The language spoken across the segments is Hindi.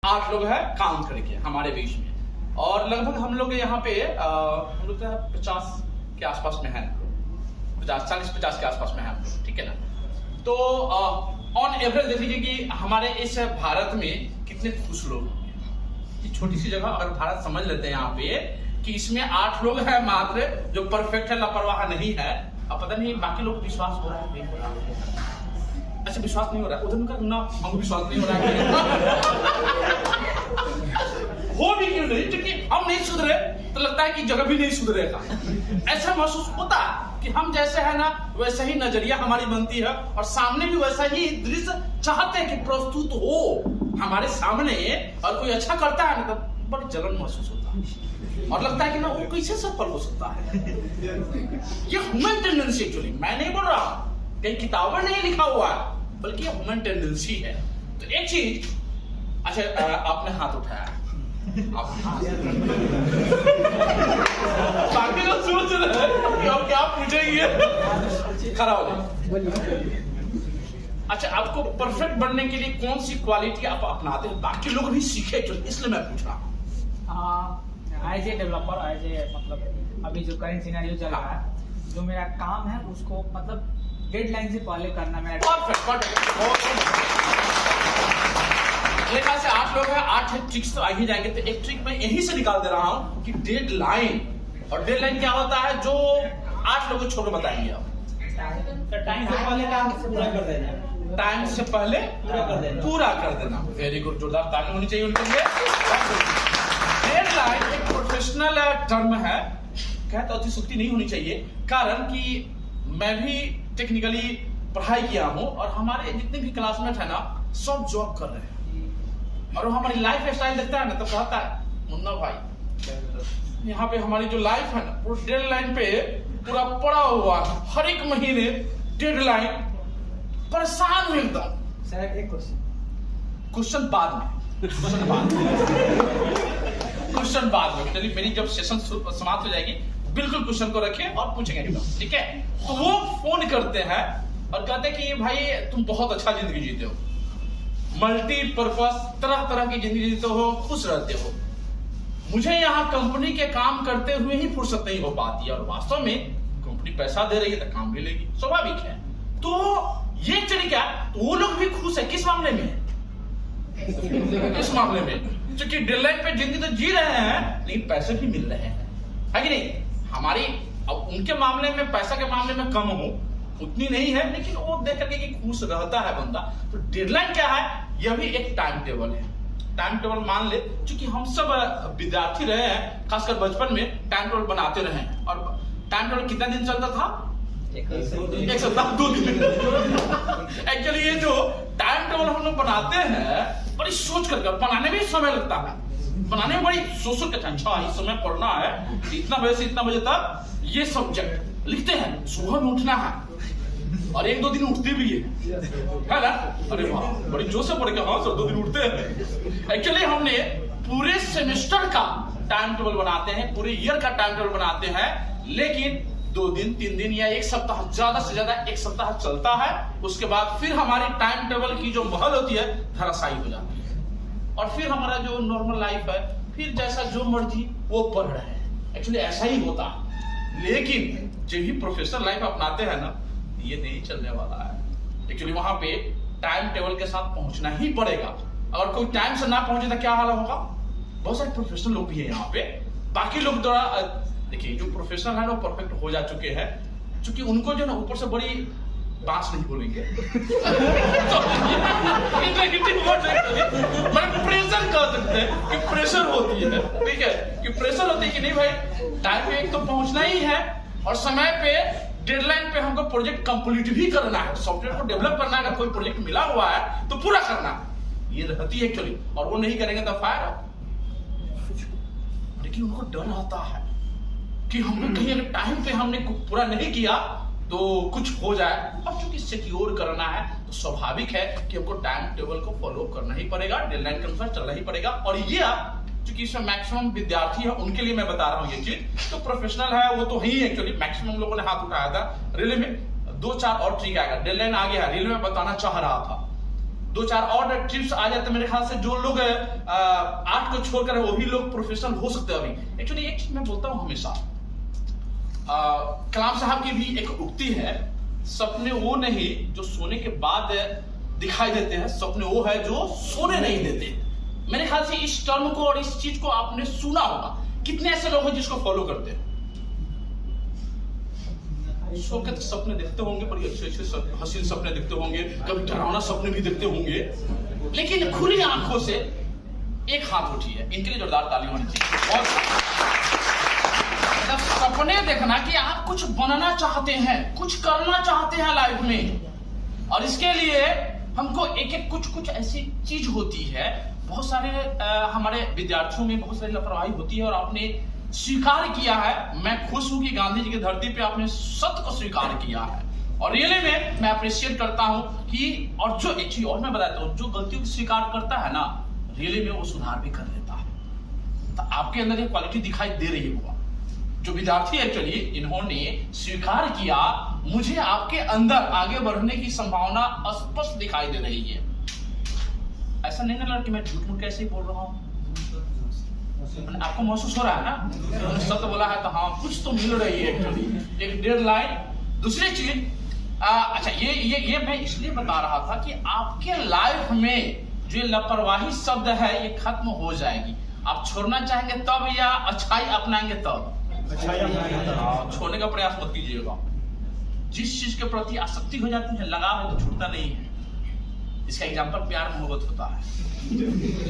8 लोग हैं काउंट करके हमारे बीच में, और लगभग हम लोग यहाँ पे हम लोग 50 के आसपास में है, 40-50 के आसपास में है हम लोग, ठीक है ना। तो ऑन एवरेज देख लीजिए कि हमारे इस भारत में कितने खुश लोग होंगे। छोटी सी जगह अगर भारत समझ लेते हैं यहाँ पे कि इसमें 8 लोग हैं मात्र जो परफेक्ट है, लापरवाह नहीं है। अब पता नहीं बाकी लोग विश्वास हो रहा है नहीं हो रहा है। अच्छा विश्वास नहीं हो रहा है, उधर उनका ना हमको विश्वास नहीं हो रहा है। हो भी क्यों नहीं, क्योंकि हम नहीं सुधरे तो लगता है कि जगह भी नहीं सुधरेगा। ऐसा महसूस होता है कि हम जैसे है ना वैसा ही नजरिया हमारी बनती है, और सामने भी वैसा ही दृश्य चाहते हैं कि प्रस्तुत हो हमारे सामने, और कोई अच्छा करता है ना तो बड़ी जलन महसूस होता है और लगता है कि ना वो कैसे सफल हो सकता है। ये ह्यूमन टेंडेंसी एक्चुअली, मैं नहीं बोल रहा कहीं किताबों में नहीं लिखा हुआ है, बल्कि ये ह्यूमन टेंडेंसी है। तो एक चीज, अच्छा आपने हाथ उठाया, बाकी लोग सोच रहे हैं कि आप क्या पूछेंगे, खड़ा हो जाए। अच्छा आपको परफेक्ट बनने के लिए कौन सी क्वालिटी आप अपनाते हैं, बाकी लोग भी सीखे, इसलिए मैं पूछ रहा हूँ। As a developer, as a मतलब अभी जो करंट सिनेरियो चल रहा है, जो मेरा काम है उसको मतलब डेडलाइन से पहले करना मेरा लेखा से 8 लोग हैं, 8 ट्रिक्स तो आ ही जाएंगे। तो एक ट्रिक मैं यहीं से निकाल दे रहा हूँ कि डेडलाइन, और डेडलाइन क्या होता है जो 8 लोगों को छोड़ बताएंगे आप। टाइम से पहले काम पूरा कर देना, टाइम से पहले पूरा कर देना। वेरी गुड, जोरदार ताली होनी चाहिए उनके लिए। डेडलाइन एक प्रोफेशनल टर्म है, कहते अतिशयोक्ति नहीं होनी चाहिए, कारण कि मैं भी टेक्निकली पढ़ाई किया हूँ और हमारे जितने भी क्लासमेट है ना सब जॉब कर रहे हैं, और वो हमारी लाइफ स्टाइल देखता है ना तो कहता है मुन्ना भाई यहाँ पे हमारी जो लाइफ है ना वो डेडलाइन पे पूरा पड़ा हुआ, हर एक महीने डेडलाइन, परेशान हूं एकदम। सर एक क्वेश्चन बाद में, क्वेश्चन बाद में, चलिए मेरी जब सेशन समाप्त हो जाएगी बिल्कुल क्वेश्चन को रखें और पूछेंगे एकदम, ठीक है। तो वो फोन करते हैं और कहते हैं कि भाई तुम बहुत अच्छा जिंदगी जीते हो, मल्टीपर्पस तरह तरह की जिंदगी जीते हो, खुश रहते हो, मुझे यहाँ कंपनी के काम करते हुए ही फुर्सत नहीं हो पाती है, और वास्तव में कंपनी पैसा दे रही है तो काम भी लेगी, स्वाभाविक है। तो ये तरीका, तो वो लोग भी खुश है किस मामले में, इस मामले में क्योंकि डेडलाइन पे जिंदगी तो जी रहे हैं लेकिन पैसे भी मिल रहे हैं, है कि नहीं। हमारी अब उनके मामले में पैसा के मामले में कम हो उतनी नहीं है, लेकिन वो देख करके कि खुश रहता है बंदा। तो डेडलाइन क्या है, यह भी एक टाइम टेबल है। टाइम टेबल मान ले, क्योंकि हम सब विद्यार्थी रहे हैं, खासकर बचपन में टाइम टेबल बनाते रहे हैं, और टाइम टेबल कितना दिन चलता था, एक सप्ताह 2 दिन। एक्चुअली ये जो टाइम टेबल हम लोग बनाते हैं बड़ी सोच करके, बनाने में समय लगता है, बनाने में बड़ी सोच के, अच्छा इस समय पढ़ना है, इतना बजे से इतना बजे तक ये सब्जेक्ट लिखते हैं, सुबह में उठना है, और 1-2 दिन उठते भी है ना। अरे वाह बड़ी जोश से पढ़ के, हाँ सर 2 दिन उठते हैं। एक्चुअली हमने पूरे सेमेस्टर का टाइम टेबल बनाते हैं, पूरे ईयर का टाइम टेबल बनाते हैं, लेकिन 2 दिन 3 दिन या 1 सप्ताह, ज्यादा से ज्यादा 1 सप्ताह चलता है, उसके बाद फिर हमारी टाइम टेबल की जो महल होती है धराशायी हो जाती है, और फिर हमारा जो नॉर्मल लाइफ है फिर जैसा जो मर्जी वो पढ़ रहे हैं। एक्चुअली ऐसा ही होता है, लेकिन जो भी प्रोफेशनल लाइफ अपनाते हैं ना ये नहीं चलने वाला है। एक्चुअली वहां पे टाइम टेबल के साथ पहुंचना ही पड़ेगा, अगर कोई टाइम से ना पहुंचे तो क्या हाल होगा। बहुत सारे प्रोफेशनल लोग भी है यहाँ पे, बाकी लोग द्वारा देखिए जो प्रोफेशनल है ना वो परफेक्ट हो जा चुके हैं, क्योंकि उनको जो ना ऊपर से बड़ी बात नहीं बोलेंगे प्रेशर कह सकते हैं कि प्रेशर होती है, ठीक है, कि प्रेशर होती है कि नहीं भाई टाइम पे एक तो पहुंचना ही है, और समय पे डेडलाइन पे हमको प्रोजेक्ट कंप्लीट भी करना है, सॉफ्टवेयर को डेवलप करना है, अगर कोई प्रोजेक्ट मिला हुआ है तो पूरा करना है, ये रहती है एक्चुअली। और वो नहीं करेंगे तो फायर, लेकिन उनको डर रहता है कि हमने कहीं अगर टाइम पे हमने पूरा नहीं किया तो कुछ हो जाए, और चूंकि सिक्योर करना है तो स्वाभाविक है कि हमको टाइम टेबल को फॉलो करना ही पड़ेगा, डेडलाइन के अनुसार चलना ही पड़ेगा। और ये चूंकि इसमें मैक्सिमम विद्यार्थी है उनके लिए मैं बता रहा हूँ ये चीज, तो प्रोफेशनल है वो तो ही एक्चुअली मैक्सिमम लोगों ने हाथ उठाया था। रेलवे में 2-4 और ट्रिक आएगा, डेडलाइन आ गया है, रेलवे में बताना चाह रहा था 2-4 और ट्रिप्स आ जाते, मेरे ख्याल से जो लोग 8 को छोड़कर वो भी लोग प्रोफेशनल हो सकते हैं अभी। एक्चुअली एक चीज मैं बोलता हूँ हमेशा, कलाम साहब की भी एक उक्ति है, सपने वो नहीं जो सोने के बाद दिखाई देते हैं, सपने वो है जो सोने नहीं देते। मेरे ख्याल से इस टर्म को और इस चीज को आपने सुना होगा। कितने ऐसे लोग हैं जिसको फॉलो करते हैं? सो के सपने देखते होंगे, बड़ी अच्छे हसीन सपने देखते होंगे, कभी डरावना सपने भी देखते होंगे, लेकिन खुली आंखों से एक हाथ उठी है, इनके लिए जोरदार ताली होनी चाहिए। और सपने देखना कि आप कुछ बनना चाहते हैं, कुछ करना चाहते हैं लाइफ में, और इसके लिए हमको एक कुछ ऐसी चीज होती है। बहुत सारे हमारे विद्यार्थियों में बहुत सारी लापरवाही होती है, और आपने स्वीकार किया है। मैं खुश हूं कि गांधी जी की धरती पे आपने सत्य को स्वीकार किया है, और रियली में मैं अप्रिशिएट करता हूं कि, और जो एक चीज और मैं बताता हूं, जो गलतियों को स्वीकार करता है ना, रियली में वो सुधार भी कर लेता है। तो आपके अंदर ये क्वालिटी दिखाई दे रही होगा। जो विद्यार्थी एक्चुअली इन्होंने स्वीकार किया, मुझे आपके अंदर आगे बढ़ने की संभावना स्पष्ट दिखाई दे रही है। ऐसा नहीं ना कि मैं झूठ मूठ कैसे ही बोल रहा हूं, आपको महसूस हो रहा है ना, सत्य बोला है तो हाँ कुछ तो मिल रही है एक्चुअली, एक डेडलाइन। दूसरी चीज, अच्छा ये मैं इसलिए बता रहा था कि आपके लाइफ में जो लापरवाही शब्द है ये खत्म हो जाएगी। आप छोड़ना चाहेंगे तब, या अच्छाई अपनाएंगे तब? छोड़ने का प्रयास मत कीजिएगा। जिस चीज के प्रति आसक्ति हो जाती है, लगाव है तो छूटता नहीं है। इसका एग्जांपल प्यार मोहब्बत होता है।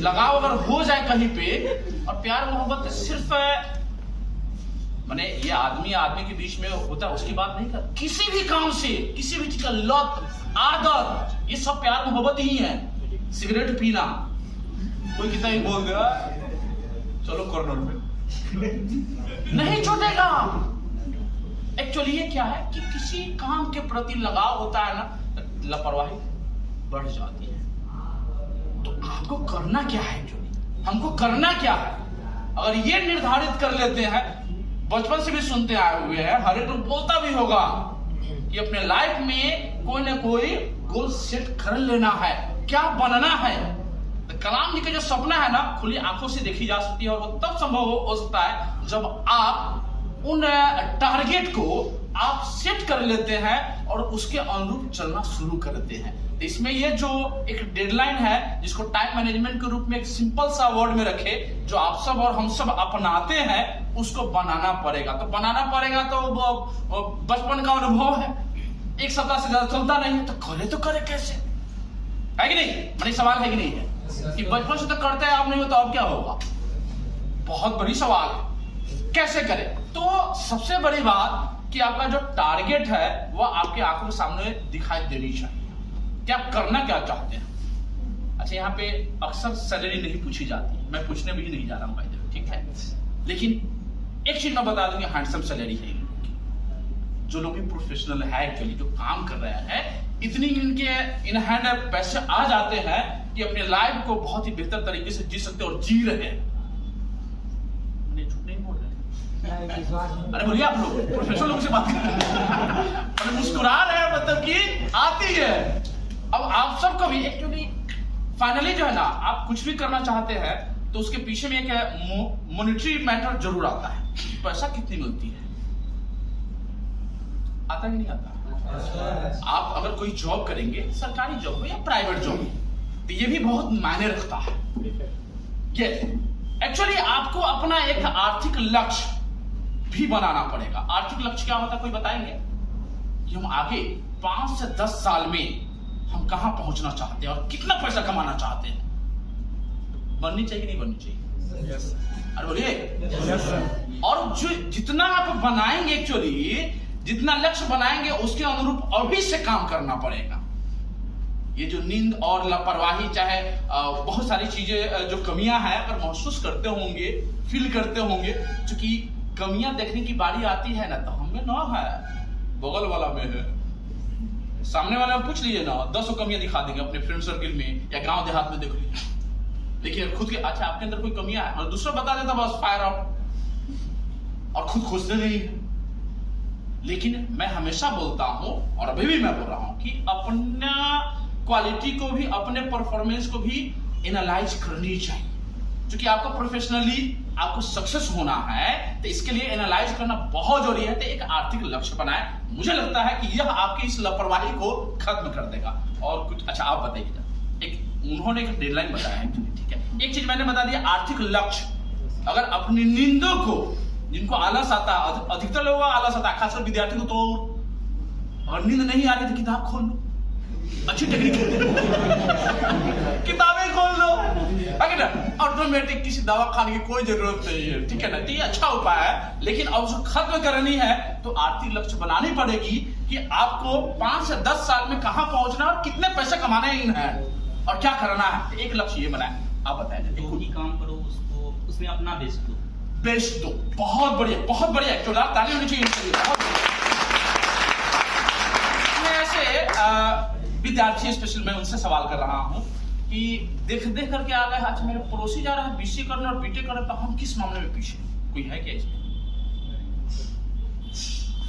लगाव अगर हो जाए कहीं पे, और प्यार मोहब्बत सिर्फ माने ये आदमी के बीच में होता है, उसकी बात नहीं कर, किसी भी काम से, किसी भी चीज का लत, आदत, ये सब प्यार मोहब्बत ही है। सिगरेट पीना, कोई कितना ही बोल दिया चलो कॉर्नर में, नहीं छूटेगा। एक्चुअली ये क्या है कि किसी काम के प्रति लगाव होता है ना, लापरवाही बढ़ जाती है। तो आपको करना क्या है? एक्चुअली हमको करना क्या है? अगर ये निर्धारित कर लेते हैं, बचपन से भी सुनते आए हुए हैं, हर एक लोग बोलता भी होगा कि अपने लाइफ में कोई ना कोई गोल सेट कर लेना है, क्या बनना है। तो कलाम जी का जो सपना है ना, खुली आंखों से देखी जा सकती है, और वो तब संभव हो सकता है जब आप उन टारगेट को आप सेट कर लेते हैं और उसके अनुरूप चलना शुरू करते हैं। तो इसमें ये जो एक डेडलाइन है, जिसको टाइम मैनेजमेंट के रूप में एक सिंपल सा वर्ड में रखे, जो आप सब और हम सब अपनाते हैं, उसको बनाना पड़ेगा। तो बनाना पड़ेगा तो वो बचपन का अनुभव है, एक सप्ताह से ज्यादा चलता नहीं है, तो करे कैसे? है कि नहीं? मेरी सवाल है कि नहीं है कि बचपन से तो करते हैं आप, नहीं हो तो अब क्या होगा? बहुत बड़ी सवाल है, कैसे करें? तो सबसे बड़ी बात कि आपका जो टारगेट है वो आपके आंखों के सामने दिखाई देनी चाहिए कि आप करना क्या चाहते हैं। अच्छा, यहाँ पे अक्सर सैलरी नहीं पूछी जाती, मैं पूछने भी नहीं जा रहा हूँ भाई, ठीक है, लेकिन एक चीज मैं बता दूंगी, हैंडसम सैलरी है। जो लोग भी प्रोफेशनल है एक्चुअली, जो काम कर रहे हैं, इतनी इनके इन हैंड पैसे आ जाते हैं कि अपने लाइफ को बहुत ही बेहतर तरीके से जी सकते और जी रहे हैं। झूठ नहीं बोल रहे, अरे बोलिए आप लोग प्रोफेशनल लोग से बात कर रहे हैं, मुस्कुरा रहे हैं, मतलब कि आती है। अब आप सबको भी एक्चुअली फाइनली जो है ना, आप कुछ भी करना चाहते हैं तो उसके पीछे में एक मॉनेटरी मैटर जरूर आता है। पैसा कितनी मिलती है, आता ही नहीं आता। आप अगर कोई जॉब करेंगे, सरकारी जॉब हो या प्राइवेट जॉब हो, तो ये भी बहुत मायने रखता है। ये एक्चुअली आपको अपना एक आर्थिक लक्ष्य भी बनाना पड़ेगा। आर्थिक लक्ष्य क्या होता है, कोई बताएंगे कि हम आगे 5 से 10 साल में हम कहां पहुंचना चाहते हैं और कितना पैसा कमाना चाहते हैं? बननी चाहिए नहीं बननी चाहिए? yes. अरे बोलिए yes, और जो जितना आप बनाएंगे, एक्चुअली जितना लक्ष्य बनाएंगे, उसके अनुरूप अभी से काम करना पड़ेगा। ये जो नींद और लापरवाही, चाहे बहुत सारी चीजें जो कमियां हैं, पर महसूस करते होंगे, फील करते होंगे, क्योंकि कमियां देखने की बारी आती है ना, तो हमें ना है, बगल वाला में है, सामने वाला में पूछ लीजिए ना, 10 कमियां दिखा देंगे अपने फ्रेंड सर्किल में या गांव देहात में, देख लीजिए। लेकिन खुद के, अच्छा आपके अंदर कोई कमियां है और दूसरा बता देता, बस फायर आउट, और खुद खोजते नहीं है। लेकिन मैं हमेशा बोलता हूं, और अभी भी मैं बोल रहा हूं, कि अपना क्वालिटी को भी, अपने परफॉर्मेंस को भी एनालाइज करनी चाहिए। क्योंकि आपको प्रोफेशनली आपको सक्सेस होना है तो इसके लिए एनालाइज करना बहुत जरूरी है। तो एक आर्थिक लक्ष्य बनाए, मुझे लगता है कि यह आपकी इस लापरवाही को खत्म कर देगा। और कुछ अच्छा आप बताइए, उन्होंने एक डेडलाइन बताया है, ठीक है, एक चीज मैंने बता दिया, आर्थिक लक्ष्य। अगर अपनी नींदों को, जिनको आलस आता है, अधिकतर लोगों को आलस आता है, खासकर विद्यार्थी को, तो अगर नींद नहीं आ रही तो किताब खोल लो, अच्छी टेक्निक किताबें खोल लो, ऑटोमेटिक किसी दवा खाने की कोई जरूरत नहीं है, ठीक है ना। तो ये अच्छा उपाय है। लेकिन अब उसको खत्म करनी है तो आर्थिक लक्ष्य बनानी पड़ेगी कि आपको 5 से 10 साल में कहां पहुंचना और कितने पैसे कमाने हैं इन हैंड और क्या करना है। तो एक लक्ष्य ये बनाए। आप बताएं, जो ही काम करो उसको उसमें अपना बेच दो। बहुत बढ़िया, बहुत बढ़िया, जोरदार ताली होनी चाहिए। ऐसे विद्यार्थी स्पेशल मैं उनसे सवाल कर रहा हूं कि देख करके आ गए, अच्छा मेरे पड़ोसी जा रहा है बीसीए करने और बीटेक करने, तो हम किस मामले में पीछे? कोई है क्या इसमें?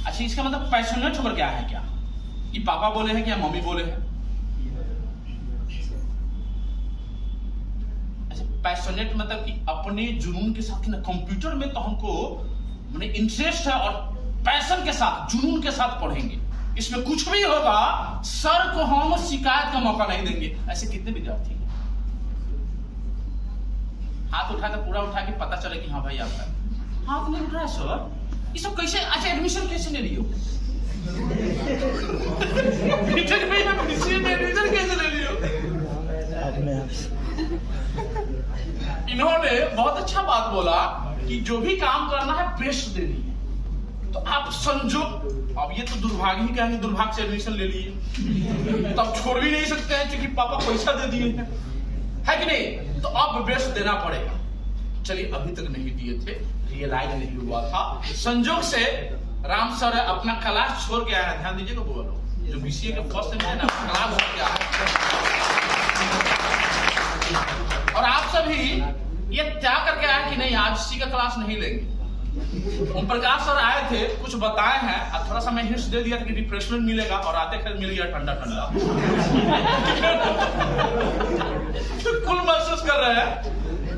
अच्छा, इसका मतलब पैशनेट होकर क्या है क्या? ये पापा बोले हैं क्या मम्मी बोले हैं? अच्छा, पैशनेट मतलब कि अपने जुनून के साथ ना, कंप्यूटर में तो हमको मैंने इंटरेस्ट है और पैशन के साथ, जुनून के साथ पढ़ेंगे, इसमें कुछ भी होगा सर को हम शिकायत का मौका नहीं देंगे। ऐसे कितने विद्यार्थी हैं? हाथ उठाकर पूरा उठा के पता चले कि हाँ भाई आपका हाथ नहीं उठ रहा है सर, ये सब कैसे? अच्छा, एडमिशन कैसे ले लियो? एडमिशन कैसे ले लियो? इन्होंने बहुत अच्छा बात बोला कि जो भी काम करना है बेस्ट देनी है। तो आप समझो, अब ये तो दुर्भाग्य ही कहेंगे, दुर्भाग्य से एडमिशन ले लिए, तब छोड़ भी नहीं सकते हैं क्योंकि पापा पैसा दे दिए हैं, है कि नहीं? तो अब बेस्ट देना पड़ेगा। चलिए, अभी तक नहीं दिए थे, रियलाइज नहीं हुआ था, संजोग से राम सर अपना क्लास छोड़ के आया। ध्यान दीजिएगा, बोलो जो बीसीए के फर्स्ट में है ना, क्लास छोड़ के आया। और आप सभी ये त्याग करके आए कि नहीं आज सी का क्लास नहीं लेंगे। ओम प्रकाश सर आए थे, कुछ बताए हैं, थोड़ा सा मैं हिंट्स दे दिया था कि रिफ्रेशमेंट मिलेगा, और आते खैर मिल गया ठंडा ठंडा। कुल महसूस कर रहे हैं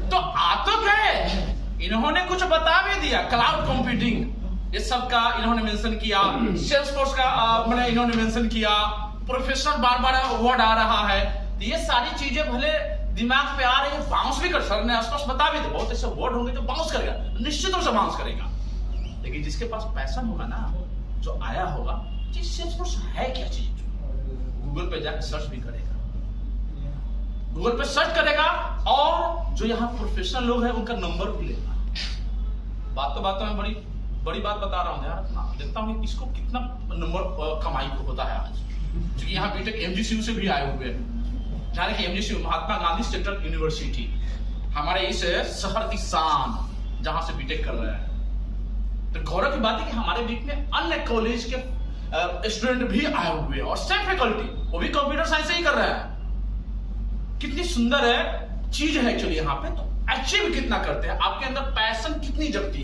तो आ तो गए। इन्होंने कुछ बता भी दिया, क्लाउड कंप्यूटिंग ये सब का इन्होंने मेंशन किया, सेल्सफोर्स का मैंने इन्होंने मेंशन किया, प्रोफेशनल बार बार वर्ड आ रहा है। तो ये सारी चीजें भले दिमाग पे आ रही है, बाउंस भी कर, सर ने आसपास बता भी दे, बहुत ऐसे वर्ड होंगे जो बाउंस करेगा, निश्चित रूप से बाउंस करेगा। लेकिन जिसके पास पैशन होगा ना, जो आया होगा, सेल्सफोर्स है क्या चीज, गूगल पे जाकर सर्च भी करेगा, गूगल पे सर्च करेगा, और जो यहाँ प्रोफेशनल लोग हैं उनका नंबर भी लेगा। बातों में बड़ी बड़ी बात बता रहा हूँ, ध्यान रखना। देखता हूँ इसको कितना नंबर कमाई को होता है आज, क्योंकि यहाँ बीटेक एमजीसीयू से भी आए हुए हैं। जाने कि एमजीसीयू महात्मा गांधी सेंट्रल यूनिवर्सिटी हमारे इस शहर की शान, जहां से बीटेक कर रहे हैं। तो गौरव की बात है कि हमारे बीच में अन्य कॉलेज के स्टूडेंट भी आए हुए हैं, और सेम फैकल्टी, वो भी कंप्यूटर साइंस ही कर रहे हैं। कितनी सुंदर है चीज है एक्चुअली। यहाँ पे तो अचीव कितना करते हैं, आपके अंदर पैशन कितनी जगती,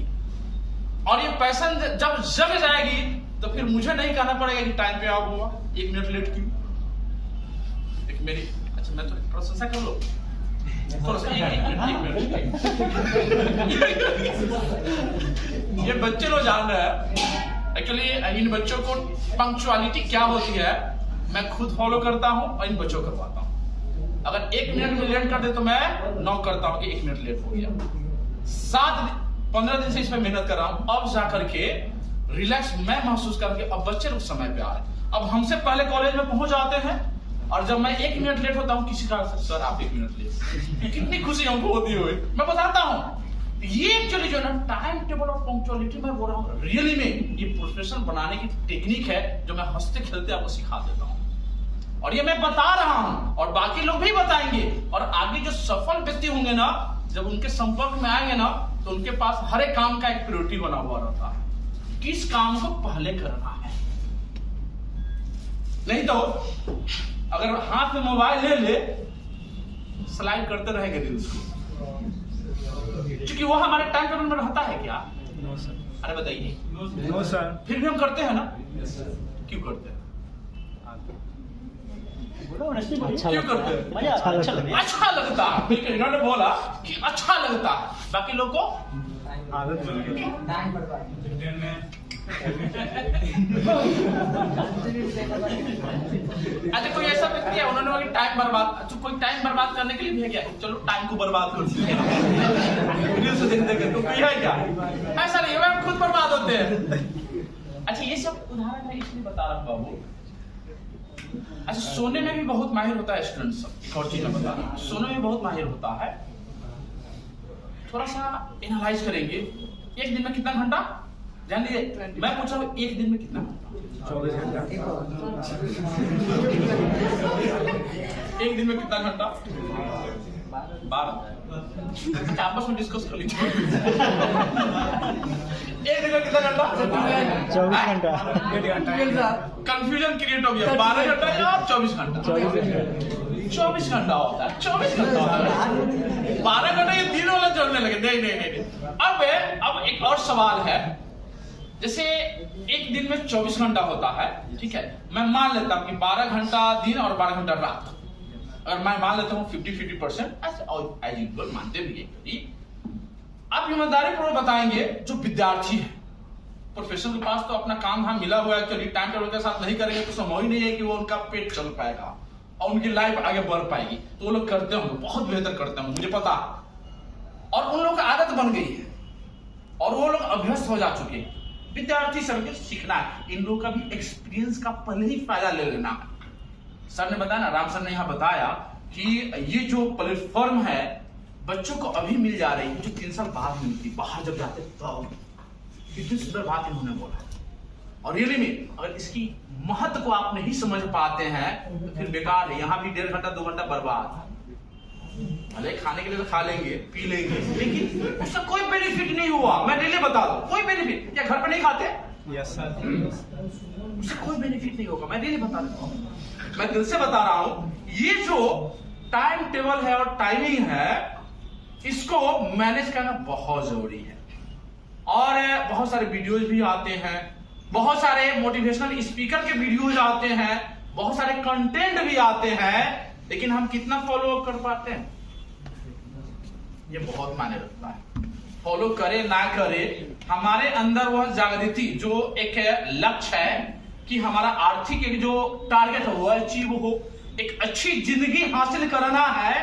और ये पैशन जब जग जाएगी तो फिर मुझे नहीं कहना पड़ेगा कि टाइम पे आओ हुआ, 1 मिनट लेट क्यों। एक मेरी, अच्छा मैं तो प्रशंसा कर लो, थोड़ा सा एक मिनट। ये बच्चे लोग जान रहे हैं एक्चुअली, इन बच्चों को पंक्चुअलिटी क्या होती है मैं खुद फॉलो करता हूं और इन बच्चों को करवाता हूं। अगर 1 मिनट में लेट कर दे तो मैं नॉक करता हूं कि 1 मिनट लेट हो गया। 15 दिन से इस पर मेहनत कर रहा हूं, अब जाकर के रिलैक्स मैं महसूस करके अब बच्चे लोग समय पे आ रहे हैं। अब हमसे पहले कॉलेज में पहुंच जाते हैं, और जब मैं 1 मिनट लेट होता हूं किसी कारण से, सर आप 1 मिनट लेट, कितनी खुशी हमको होती है, मैं बताता हूं। ये एक्चुअली जो है ना, टाइम टेबल और पंक्चुअलिटी में बोल रहा हूं, रियली में ये प्रोफेशनल बनाने की टेक्निक है जो मैं हंसते खेलते आपको सिखा देता हूं, और ये मैं बता रहा हूं, और बाकी लोग भी बताएंगे। और आगे जो सफल व्यक्ति होंगे ना, जब उनके संपर्क में आएंगे ना, तो उनके पास हर एक काम का एक प्रायोरिटी बना हुआ रहता है, किस काम को पहले करना है। नहीं तो अगर हाथ में मोबाइल ले ले, स्लाइड करते रहेंगे रील्स को, क्योंकि वो हमारे टाइम टेबल में रहता है क्या? No sir. अरे बताइए। No sir. फिर भी हम करते हैं ना, क्यों करते हैं? क्यों करते हैं? अच्छा लगता है। अच्छा लगता है, ठीक है, इन्होंने बोला कि अच्छा लगता है, बाकी लोग को अच्छा कोई ऐसा व्यक्ति है उन्होंने बोला कि टाइम बर्बाद, अच्छा कोई टाइम बर्बाद करने के लिए भी है क्या? चलो टाइम को बर्बाद कर वीडियो से देखते देखते, तो कोई है क्या? ऐसा नहीं है, खुद बर्बाद होते हैं। अच्छा ये सब उदाहरण मैं इसलिए बता रहा हूँ बाबू। अच्छा सोने में भी बहुत माहिर होता है स्टूडेंट सब, एक और चीज मैं बता रहा हूँ, सोने में बहुत माहिर होता है। थोड़ा सा एनालाइज करेंगे, एक दिन में कितना घंटा, जान लीजिए मैं पूछ रहा हूँ एक दिन में कितना घंटा? 24 घंटा। एक दिन में कितना घंटा? 12। आपस में डिस्कस कर लीजिए। एक दिन में कितना घंटा? 24 घंटा। कंफ्यूजन क्रिएट हो गया, 12 घंटा या 24 घंटा? 24 घंटा होता है, 24 घंटा होता है। 12 घंटा ये तीनों वाला जोड़ने लगे। नहीं। अब एक और सवाल है, जैसे एक दिन में 24 घंटा होता है, ठीक है, मैं मान लेता हूँ कि 12 घंटा दिन और 12 घंटा रात, और मैं मान लेता हूँ 50-50% एज यूजुअल मानते भी हैं। आप ईमानदारी पूर्वक बताएंगे जो विद्यार्थी है, प्रोफेसर के पास तो अपना काम धाम मिला हुआ है, चलिए टाइम टेबल के साथ नहीं करेंगे तो संभव ही नहीं है कि वो उनका पेट चल पाएगा और उनकी लाइफ आगे बढ़ पाएगी। तो वो लोग करते होंगे, बहुत बेहतर करते होंगे, मुझे पता, और उन लोगों की आदत बन गई है और वो लोग अभ्यस्त हो जा चुके हैं। विद्यार्थी सबके सीखना है, इन लोगों का भी एक्सपीरियंस का पहले ही फायदा ले लेना है। सर ने बताया ना, राम सर ने यहाँ बताया कि ये जो प्लेटफॉर्म है बच्चों को अभी मिल जा रही है, जो 3 साल बाद मिलती, बाहर जब जाते तब। कितनी सुंदर बात इन्होंने बोला, और रियली में अगर इसकी महत्व को आप नहीं समझ पाते हैं तो फिर बेकार है। यहाँ भी 1.5 घंटा 2 घंटा बर्बाद, भले खाने के लिए तो खा लेंगे पी लेंगे, लेकिन उसका कोई बेनिफिट नहीं हुआ। मैं डेली बता दूं, कोई बेनिफिट, क्या घर पे नहीं खाते? Yes sir. उससे कोई बेनिफिट नहीं होगा, मैं डेली बता देता हूँ, मैं दिल से बता रहा हूं। ये जो टाइम टेबल है और टाइमिंग है, इसको मैनेज करना बहुत जरूरी है। और बहुत सारे वीडियोज भी आते हैं, बहुत सारे मोटिवेशनल स्पीकर के वीडियोज आते हैं, बहुत सारे कंटेंट भी आते हैं, लेकिन हम कितना फॉलो अप कर पाते हैं ये बहुत मायने रखता है। फॉलो करे ना करे, हमारे अंदर वह जागृति जो एक लक्ष्य है कि हमारा आर्थिक एक जो टारगेट हो अचीव हो, एक अच्छी जिंदगी हासिल करना है,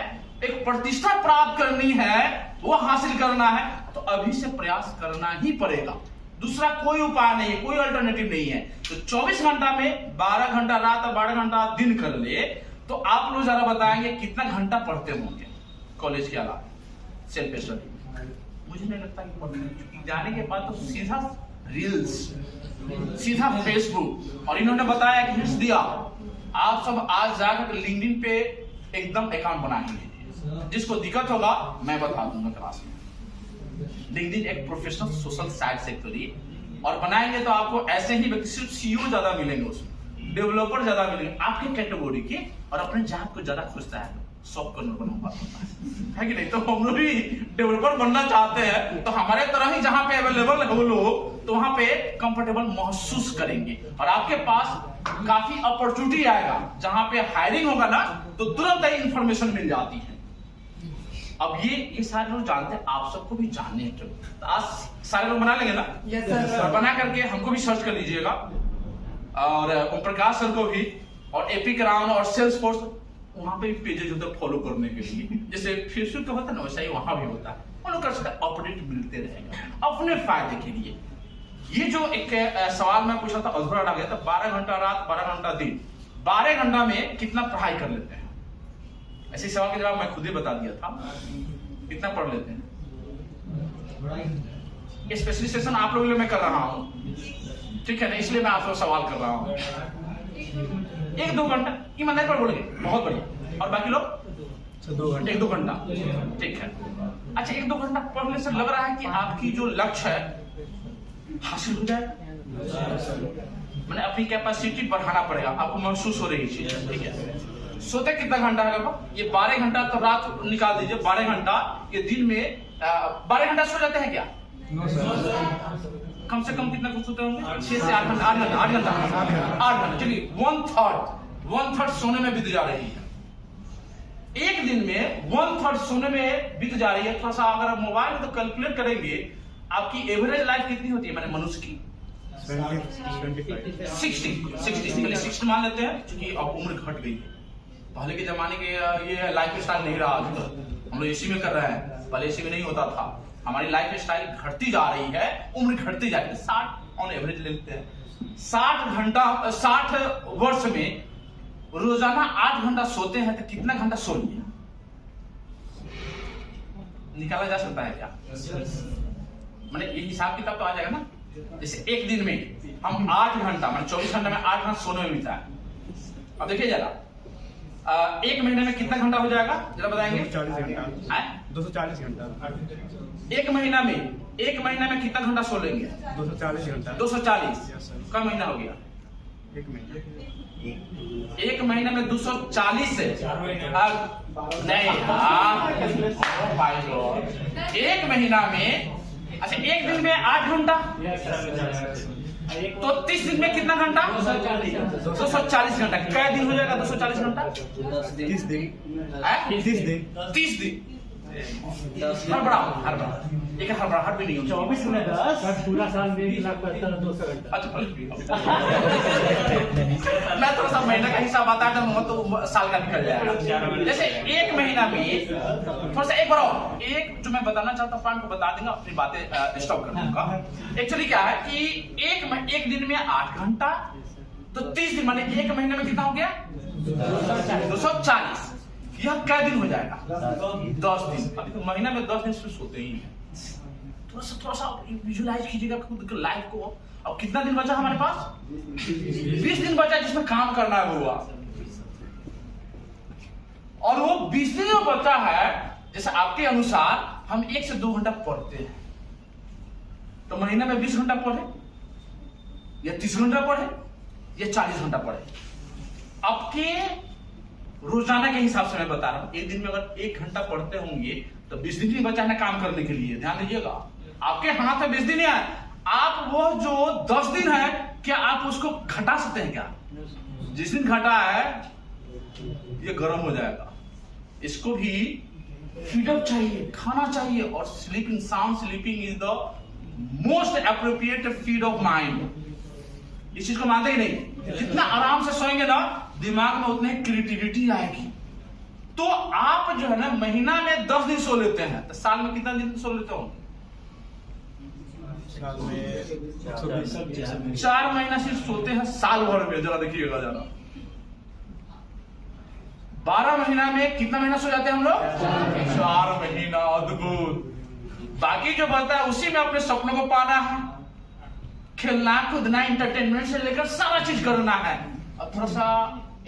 एक प्रतिष्ठा प्राप्त करनी है, वो हासिल करना है, तो अभी से प्रयास करना ही पड़ेगा। दूसरा कोई उपाय नहीं है, कोई अल्टरनेटिव नहीं है। तो 24 घंटा में 12 घंटा रात और 12 घंटा दिन कर ले, तो आप लोग जरा बताएंगे कितना घंटा पढ़ते होंगे कॉलेज के अलावा सेल्फ स्टडी? मुझे नहीं लगता कि पढ़ते, जाने के बाद तो सीधा रील्स, सीधा फेसबुक, और इन्होंने बताया कि हिंट्स दिया, आप सब आज जाकर लिंक्डइन पे एकदम अकाउंट बना लीजिए। जिसको दिक्कत होगा मैं बता दूंगा क्लास में। लिंक्डइन एक प्रोफेशनल सोशल साइट से करिए, और बनाएंगे तो आपको ऐसे ही व्यक्ति, सिर्फ सीईओ ज्यादा मिलेंगे उसमें, डेवलपर ज्यादा मिलेंगे आपके कैटेगरी के, और अपने जात को ज्यादा खुशता है सॉफ्टवेयर बनूंगा है कि नहीं? तो हम लोग भी डेवलपर बनना चाहते हैं, तो हमारे तरह ही जहां पे अवेलेबल है वो लोग, तो वहां पे कंफर्टेबल महसूस करेंगे, और आपके पास काफी अपॉर्चुनिटी आएगा। जहां पे हायरिंग होगा ना, तो तुरंत ही इंफॉर्मेशन मिल जाती है। अब ये सारे लोग जानते हैं, आप सबको भी जानने हैं, तो आज सारे लोग बना लेंगे ना? Yes sir. बना करके हमको भी सर्च कर लीजिएगा, और ओम प्रकाश सर को भी, और एपिक राउंड और सेल्सफोर्स, वहां पे पेजेज होते हैं फॉलो करने के लिए, जैसे फेसबुक पे होता है ना, वैसा ही वहां भी होता है। उन लोग का अपडेट मिलते रहेगा अपने फायदे के लिए। ये जो एक सवाल मैं पूछा था अधूरा रह गया था, 12 घंटा रात 12 घंटा दिन, 12 घंटा में कितना पढ़ाई कर लेते हैं? ऐसे सवाल का जवाब मैं खुद ही बता दिया था, कितना पढ़ लेते हैं? स्पेशलाइजेशन आप लोगों के लिए मैं कर रहा हूं, ठीक है ना, इसलिए मैं आपसे सवाल कर रहा हूं। 1-2 घंटा ईमानदारी पर बोलेंगे, बहुत बढ़िया। और बाकी लोग 1-2 घंटा, ठीक है। अच्छा 1-2 घंटा पढ़ने से लग रहा है कि आपकी जो लक्ष्य है हासिल हो जाए, मैंने अपनी कैपेसिटी बढ़ाना पड़ेगा, आपको महसूस हो रही चीज, ठीक है। सोते कितना घंटा है लगभग? ये 12 घंटा तो रात निकाल दीजिए, 12 घंटा ये दिन में 12 घंटा सो जाते हैं क्या? कम से कम कितना कुछ सोते होंगे? 6 से 8 घंटा, 8 घंटा, 8 घंटा, चलिए 1/3 1/3 सोने में बीत जा रही है। एक दिन में 1/3 सोने में बीत जा रही है। थोड़ा सा अगर आप मोबाइल में तो कैलकुलेट करेंगे, आपकी एवरेज लाइफ कितनी होती है, मैंने मनुष्य की 60 मान लेते हैं, क्योंकि अब उम्र घट गई है। पहले के जमाने के ये लाइफ स्टाइल नहीं रहा। आजकल हम लोग एसी में कर रहे हैं, पहले एसी में नहीं होता था। हमारी लाइफ स्टाइल घटती जा रही है, उम्र घटती जा रही है। 60 ऑन एवरेज लेते हैं। 60 वर्ष में रोजाना 8 घंटा सोते हैं, तो कितना घंटा सो लिया निकाला जा सकता है क्या? मैंने ये हिसाब किताब तो आ जाएगा ना। जैसे एक दिन में हम 8 घंटा, मैंने 24 घंटा में 8 घंटा सोने में बीता है। अब देखिए जरा, एक महीने में कितना घंटा हो जाएगा जरा बताएंगे? 240 घंटा। एक महीना में कितना घंटा सो लेंगे? 240 घंटा। 240 का महीना हो गया। एक महीने में 240 से नहीं यार, एक महीना में, अच्छा एक दिन में 8 घंटा, तो 30 दिन में कितना घंटा? 240 घंटा। क्या दिन हो जाएगा 240 घंटा? 30 दिन। 30 दिन। हड़बड़ा एक हड़बड़ाहट भी नहीं होगी। 24 में 10 पूरा साल में 1,72,200 घंटा। अच्छा मैं थोड़ा सा महीने का हिसाब बताया था, तो साल का निकल जाएगा। जैसे एक महीना में थोड़ा सा एक बार और एक जो मैं बताना चाहता हूँ पॉइंट को बता देंगे, अपनी बातें स्टॉप कर दूंगा। एक्चुअली क्या है कि एक दिन में 8 घंटा, तो 30 दिन माने एक महीने में कितना हो गया? 240। यह क्या दिन हो जाएगा? 10 दिन। अभी तो महीना में 10 दिन सिर्फ सोते ही हैं। थोड़ा सा विजुलाइज कीजिएगा खुद के लाइफ को। अब कितना दिन बचा हमारे पास? 20 दिन बचा जिसमें काम करना है हुआ। और वो 20 दिन जो बचा है, जैसे आपके अनुसार हम 1 से 2 घंटा पढ़ते हैं, तो महीने में 20 घंटा पढ़े या 30 घंटा पढ़े या 40 घंटा पढ़े, आपके रोजाना के हिसाब से मैं बता रहा हूं। एक दिन में अगर 1 घंटा पढ़ते होंगे तो 20 दिन ही बचा है काम करने के लिए। ध्यान दीजिएगा, आपके हाथ में 20 दिन है। आप वो जो 10 दिन है, क्या आप उसको घटा सकते हैं क्या? जिस दिन घटा है ये गर्म हो जाएगा। इसको भी फीडअप चाहिए, खाना चाहिए। और sleeping, sound sleeping is the most appropriate feed of mind. इस चीज को मानते ही नहीं। जितना आराम से सोएंगे ना, दिमाग में उतनी क्रिएटिविटी आएगी। तो आप जो है ना महीना में 10 दिन सो लेते हैं, तो साल में कितना दिन सो लेते हो? साल में 4 महीना सिर्फ सोते हैं साल भर में। जरा देखिएगा जरा, 12 महीना में कितना महीना सो जाते हैं हम लोग? 4 महीना। अद्भुत। बाकी जो बचता है उसी में अपने सपनों को पाना है, खेलना कूदना, एंटरटेनमेंट से लेकर सारा चीज करना है। अब थोड़ा सा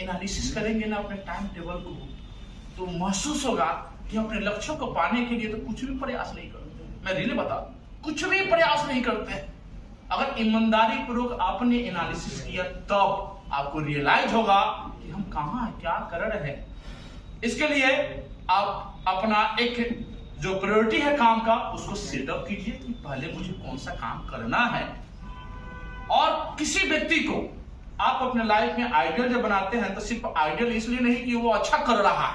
एनालिसिस करेंगे ना अपने टाइम टेबल को, तो महसूस होगा कि अपने लक्ष्यों को पाने के लिए तो कुछ भी प्रयास नहीं करते। मैं रियली बता, कुछ भी प्रयास नहीं करते। अगर ईमानदारी पूर्वक आपने एनालिसिस किया, तब आपको रियलाइज होगा कि हम कहाँ हैं, क्या कर रहे हैं। इसके लिए आप अपना एक जो प्रायोरिटी है काम का, उसको सेटअप कीजिए कि पहले मुझे कौन सा काम करना है। और किसी व्यक्ति को आप अपने लाइफ में आइडियल जब बनाते हैं, तो सिर्फ आइडियल इसलिए नहीं कि वो अच्छा कर रहा है,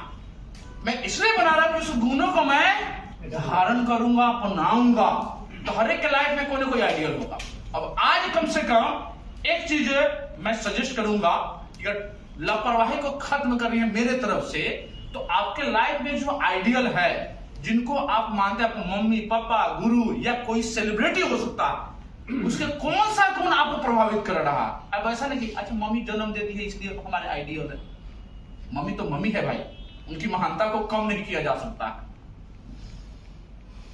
मैं इसलिए बना रहा हूं कि उस गुणों को मैं धारण करूंगा, अपनाऊंगा। तो हर एक के लाइफ में कोई ना कोई आइडियल होगा। अब आज कम से कम एक चीज मैं सजेस्ट करूंगा, अगर लापरवाही को खत्म करनी है मेरे तरफ से, तो आपके लाइफ में जो आइडियल है, जिनको आप मानते हैं, आपको मम्मी पापा, गुरु या कोई सेलिब्रिटी हो सकता है, उसके कौन सा गुण आपको प्रभावित कर रहा है। अब ऐसा नहीं कि अच्छा मम्मी जन्म देती है इसलिए तो हमारे आइडियल है। मम्मी तो मम्मी है भाई, उनकी महानता को कम नहीं किया जा सकता।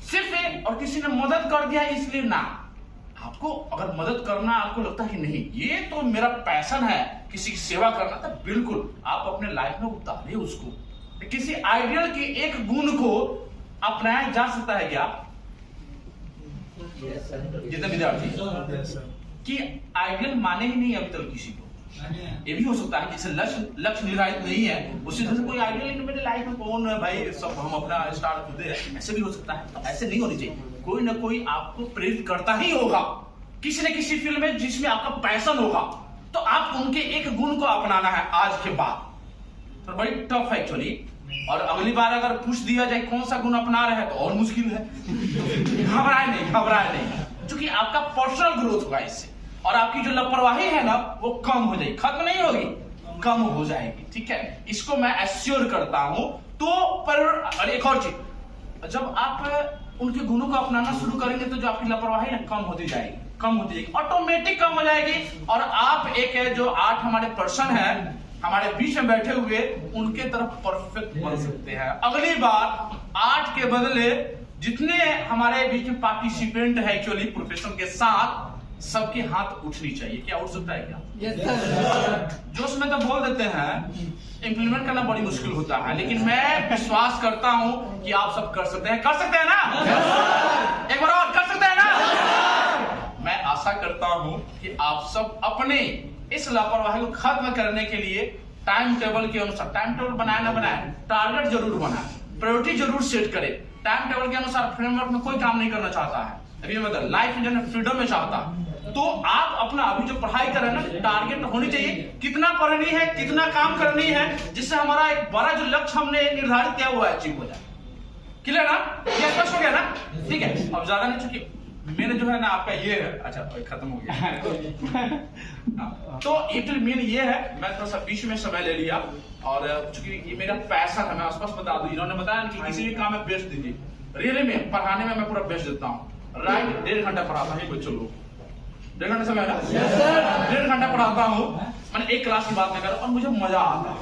सिर्फ और किसी ने मदद कर दिया इसलिए ना, आपको अगर मदद करना आपको लगता है कि नहीं ये तो मेरा पैशन है, किसी की सेवा करना, तो बिल्कुल आप अपने लाइफ में उतारिए उसको। किसी आइडियल के एक गुण को अपनाया जा सकता है क्या? जितने विद्यार्थी कि आइडियल माने ही नहीं अभी तक किसी को। ये भी हो सकता है जिसे लक्ष्य निर्धारित नहीं है, उसी तरह से कोई आइडियल मेरे लाइफ में कौन है भाई, सब हम अपना स्टार्ट खुद है, ऐसे भी हो सकता है। तो ऐसे नहीं होनी चाहिए। कोई ना कोई आपको प्रेरित करता ही होगा किसी न किसी फील्ड में जिसमें आपका पैशन होगा। तो आप उनके एक गुण को अपनाना है आज के बाद, तो बड़ी टफ है एक्चुअली। और अगली बार अगर पूछ दिया जाए कौन सा गुण अपना रहे हैं तो और मुश्किल है। घबराए नहीं, क्योंकि आपका पर्सनल ग्रोथ होगा इससे, और आपकी जो लापरवाही है ना वो कम हो जाएगी, खत्म नहीं होगी, कम हो जाएगी, ठीक है। इसको मैं एश्योर करता हूं। तो पर एक और चीज, जब आप उनके गुणों को अपनाना शुरू करेंगे तो जो आपकी लापरवाही है कम होती जाएगी, ऑटोमेटिक कम हो जाएगी। और आप एक जो 8 हमारे पर्सन है हमारे बीच में बैठे हुए, उनके तरफ परफेक्ट बन सकते हैं। अगली बार 8 के बदले जितने हमारे बीच में पार्टिसिपेंट है एक्चुअली प्रोफेशन के साथ, सबके हाथ उठनी चाहिए। क्या उठ सकता है क्या? Yes sir. जोश में तो बोल देते हैं, इंप्लीमेंट करना बड़ी मुश्किल होता है, लेकिन मैं विश्वास करता हूं कि आप सब कर सकते हैं ना? एक बार और कर सकते हैं ना? मैं आशा करता हूं कि आप सब अपने इस लापरवाही को खत्म करने के लिए टाइम टेबल के अनुसार, टाइम टेबल बनाए ना बनाए, टारगेट जरूर बनाए, प्रायोरिटी जरूर सेट करें। टाइम टेबल के अनुसार फ्रेमवर्क में कोई काम नहीं करना चाहता है, अभी मतलब लाइफ में फ्रीडम में चाहता है। तो आप अपना अभी जो पढ़ाई कर रहे हैं ना, टारगेट होनी चाहिए, कितना पढ़नी है, कितना काम करनी है, जिससे हमारा एक बड़ा जो लक्ष्य हमने निर्धारित किया हुआ है अचीव हो जाए। क्लियर ना? ये स्पष्ट हो गया ना? ठीक है, अब ज्यादा नहीं, चूंकि मेन जो है ना आपका ये है, अच्छा खत्म हो गया। तो एक्चुअली मेन ये है, मैं थोड़ा सा बीच में समय ले लिया, और चूंकि ये मेरा पैसा था, मैं स्पष्ट बता दूं, इन्होंने बताया कि किसी भी काम में बेस्ट दीजिए, रियली में पढ़ाने में मैं पूरा बेस्ट देता हूँ, राइट। 1.5 घंटा पढ़ाता हूँ बच्चों लोग, 1.5 घंटा समय ना, 1.5 घंटा पढ़ाता हूँ, मैंने एक क्लास की बात नहीं कर, और मुझे मजा आता है।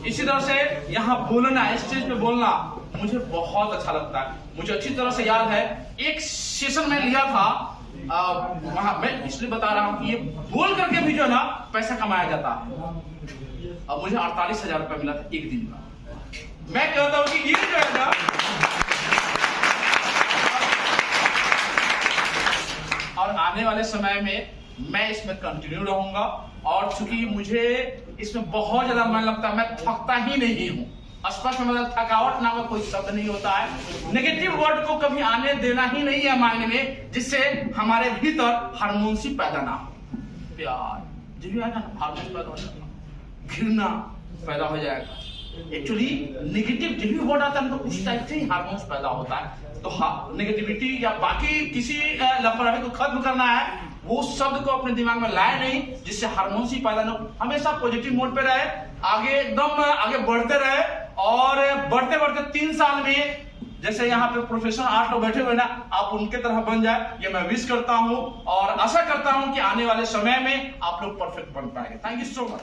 इसी तरह से यहाँ बोलना, स्टेज पे बोलना मुझे बहुत अच्छा लगता है। मुझे अच्छी तरह से याद है, एक सेशन में लिया था वहां, मैं इसलिए बता रहा हूँ कि ये बोल करके भी जो है ना पैसा कमाया जाता है। अब मुझे 48,000 रुपया मिला था एक दिन का। मैं कहता हूँ कि ये जो है ना, और आने वाले समय में मैं इसमें कंटिन्यू रहूंगा, और चूंकि मुझे इसमें बहुत ज्यादा मन लगता है, मैं थकता ही नहीं हूँ। स्पष्ट मतलब थकावट नाम का कोई शब्द नहीं होता है। नेगेटिव वर्ड को कभी आने देना ही नहीं है माइंड में, जिससे हमारे भीतर हार्मोन्स पैदा ना हो। प्यार जो भी आएगा ना, हार्मोन्स पैदा हो जाएगा, घृणा पैदा हो जाएगा। एक्चुअली नेगेटिव जो भी वर्ड आता है तो उस टाइप से ही हार्मोन्स पैदा होता है। तो नेगेटिविटी या बाकी किसी लापरवाही को खत्म करना है, वो शब्द को अपने दिमाग में लाए नहीं, जिससे हार्मोन्स ही पैदा ना, हमेशा पॉजिटिव मोड पे रहे, आगे एकदम आगे बढ़ते रहे, और बढ़ते बढ़ते 3 साल में जैसे यहाँ पे प्रोफेशनल 8 लोग बैठे हुए ना, आप उनके तरह बन जाए, ये मैं विश करता हूँ, और आशा करता हूँ कि आने वाले समय में आप लोग परफेक्ट बन पाएंगे। Thank you so much.